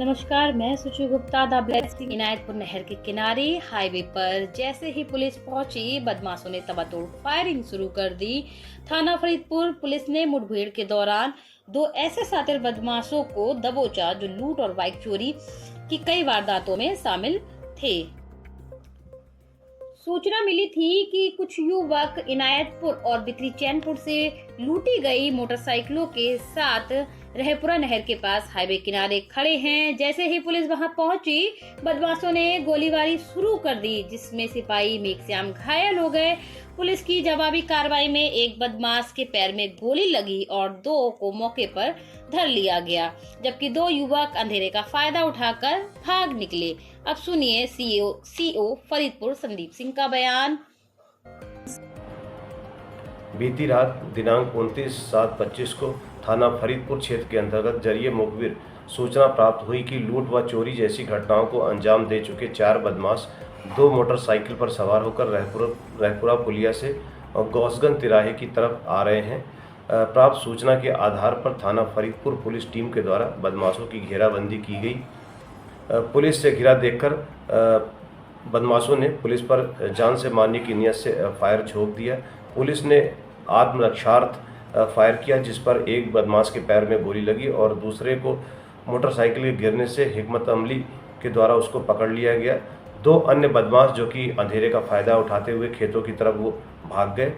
नमस्कार, मैं सुचि गुप्ता। द ब्लेसिंग इनायतपुर नहर के किनारे हाईवे पर जैसे ही पुलिस पहुंची, बदमाशों ने तबातोड़ फायरिंग शुरू कर दी। थाना फरीदपुर पुलिस ने मुठभेड़ के दौरान दो ऐसे शातिर बदमाशों को दबोचा जो लूट और बाइक चोरी की कई वारदातों में शामिल थे। सूचना मिली थी कि कुछ युवक इनायतपुर और बिक्री चैनपुर से लूटी गई मोटरसाइकिलों के साथ रहपुरा नहर के पास हाईवे किनारे खड़े हैं। जैसे ही पुलिस वहां पहुंची, बदमाशों ने गोलीबारी शुरू कर दी, जिसमें सिपाही मेघश्याम घायल हो गए। पुलिस की जवाबी कार्रवाई में एक बदमाश के पैर में गोली लगी और दो को मौके पर धर लिया गया, जबकि दो युवक अंधेरे का फायदा उठाकर भाग निकले। अब सुनिए सीओ फरीदपुर संदीप सिंह का बयान। बीती रात दिनांक 29/7/25 को थाना फरीदपुर क्षेत्र के अंतर्गत जरिए मुखबिर सूचना प्राप्त हुई कि लूट व चोरी जैसी घटनाओं को अंजाम दे चुके 4 बदमाश दो मोटरसाइकिल पर सवार होकर रहपुरा पुलिया से और गौसगंज तिराहे की तरफ आ रहे हैं। प्राप्त सूचना के आधार पर थाना फरीदपुर पुलिस टीम के द्वारा बदमाशों की घेराबंदी की गई। पुलिस से घिरा देखकर बदमाशों ने पुलिस पर जान से मारने की नीयत से फायर झोंक दिया। पुलिस ने आत्मरक्षार्थ फायर किया, जिस पर एक बदमाश के पैर में गोली लगी और दूसरे को मोटरसाइकिल के गिरने से हिकमत अमली के द्वारा उसको पकड़ लिया गया। दो अन्य बदमाश जो कि अंधेरे का फायदा उठाते हुए खेतों की तरफ वो भाग गए।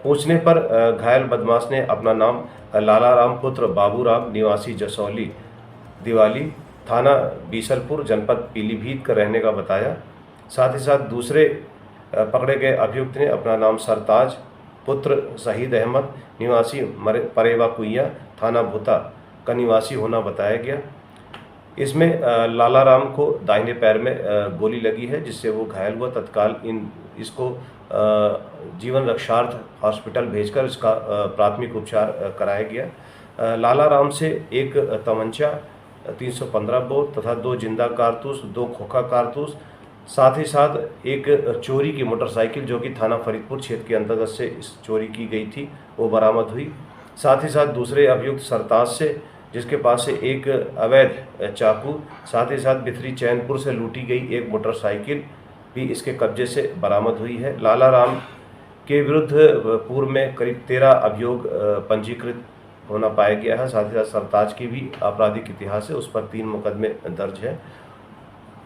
पूछने पर घायल बदमाश ने अपना नाम लालाराम पुत्र बाबूराम निवासी जसौली दिवाली थाना बीसलपुर जनपद पीलीभीत का रहने का बताया। साथ ही साथ दूसरे पकड़े गए अभियुक्त ने अपना नाम सरताज पुत्र शहीद अहमद निवासी परेवा कुइया थाना भुता का निवासी होना बताया गया। इसमें लालाराम को दाहिने पैर में गोली लगी है, जिससे वो घायल हुआ। तत्काल इसको जीवन रक्षार्थ हॉस्पिटल भेजकर इसका प्राथमिक उपचार कराया गया। लालाराम से एक तमंचा 315 बोर तथा 2 जिंदा कारतूस, 2 खोखा कारतूस, साथ ही साथ एक चोरी की मोटरसाइकिल जो कि थाना फरीदपुर क्षेत्र के अंतर्गत से इस चोरी की गई थी, वो बरामद हुई। साथ ही साथ दूसरे अभियुक्त सरताज से, जिसके पास से एक अवैध चाकू, साथ ही साथ बिथरी चैनपुर से लूटी गई एक मोटरसाइकिल भी इसके कब्जे से बरामद हुई है। लालाराम के विरुद्ध पूर्व में करीब 13 अभियोग पंजीकृत होना पाया गया है। साथ ही साथ सरताज की भी आपराधिक इतिहास है, उस पर 3 मुकदमे दर्ज है।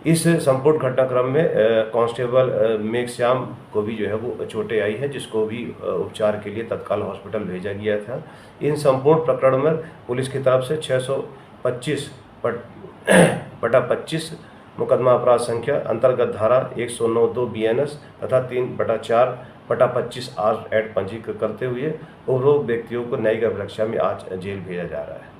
इस संपूर्ण घटनाक्रम में कांस्टेबल मेघश्याम को भी जो है वो चोटें आई हैं, जिसको भी उपचार के लिए तत्काल हॉस्पिटल भेजा गया था। इन संपूर्ण प्रकरण में पुलिस की तरफ से 625/25 मुकदमा अपराध संख्या अंतर्गत धारा 109(2) BNS तथा 3/4/25 R एक्ट पंजीकृत करते हुए उपरोक्त व्यक्तियों को न्यायिक अभिरक्षा में आज जेल भेजा जा रहा है।